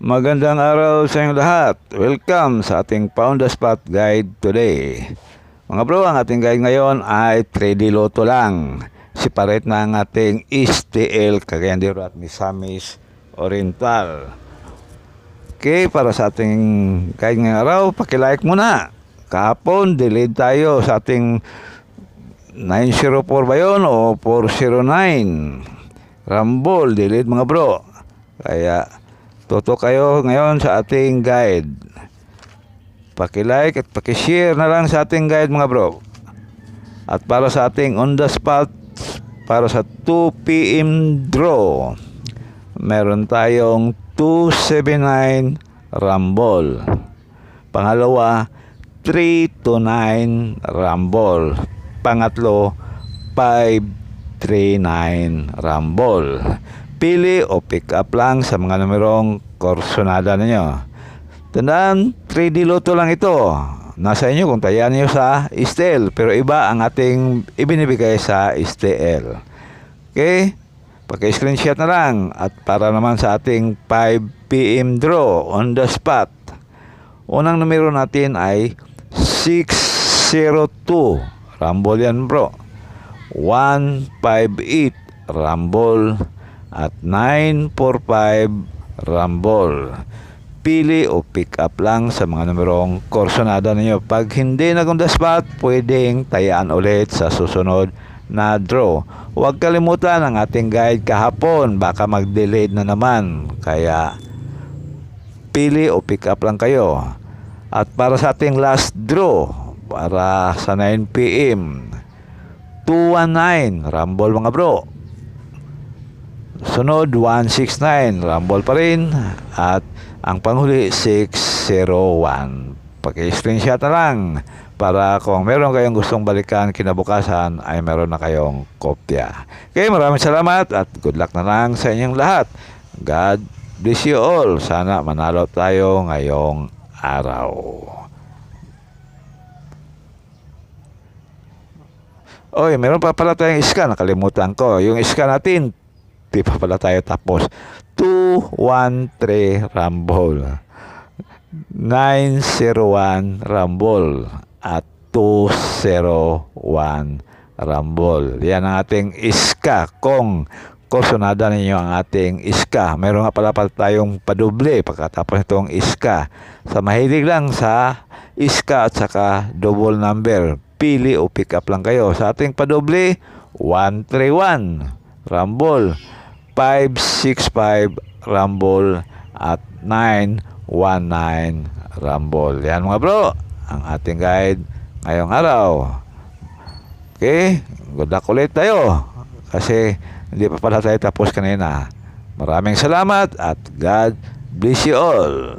Magandang araw sa inyong lahat. Welcome sa ating Pound the Spot Guide today. Mga bro, ang ating guide ngayon ay 3D Lotto lang. Separate na ang ating STL Cagayan de Oro at Misamis Oriental. Okay, para sa ating guide ngayong araw, pakilike muna. Kahapon, delayed tayo sa ating 904 ba yun o 409. Rumble, delayed mga bro. Kaya tutok kayo ngayon sa ating guide. Paki-like at paki-share na lang sa ating guide mga bro. At para sa ating on the spot, para sa 2 PM draw, meron tayong 279 Rumble. Pangalawa, 3 to 9 Rumble. Pangatlo, 539 Rumble. Pili o pick up lang sa mga numerong korsonada ninyo. Tandaan, 3D Lotto lang ito. Nasa inyo kung tayan nyo sa STL, pero iba ang ating ibinibigay sa STL. Okay? Paki-screenshot na lang. At para naman sa ating 5 PM draw on the spot, unang numero natin ay 602. Rumble yan bro. 158 Rumble. At 945 Rumble. Pili o pick up lang sa mga numerong korsonada ninyo. Pag hindi na on the spot, pwedeng tayaan ulit sa susunod na draw. Huwag kalimutan ang ating guide kahapon, baka mag-delayed na naman. Kaya pili o pick up lang kayo. At para sa ating last draw, para sa 9 PM, 219 Rumble mga bro. Sunod, 169 Rumble pa rin. At ang panghuli, 601. Paki-screenshot na lang para kung meron kayong gustong balikan kinabukasan ay meron na kayong kopya. Okay, maraming salamat at good luck na lang sa inyong lahat. God bless you all. Sana manalo tayo ngayong araw. Oy, meron pa pala tayong iska. Nakalimutan ko. Yung iska natin, di pa pala tayo tapos. 213 Rumble, 901 Rumble at 201 Rumble. Yan ang ating iska. Kung korsonada ninyo ang ating iska, meron nga pala tayong padoble pagkatapos itong iska. Sa mahilig lang sa iska at saka double number, pili o pick up lang kayo. Sa ating padoble, 131 Rumble, 565 Rumble at 919 Rumble. Yan mga bro, ang ating guide ngayong araw. Okay, good luck ulit tayo kasi hindi pa pala tayo tapos kanina. Maraming salamat at God bless you all.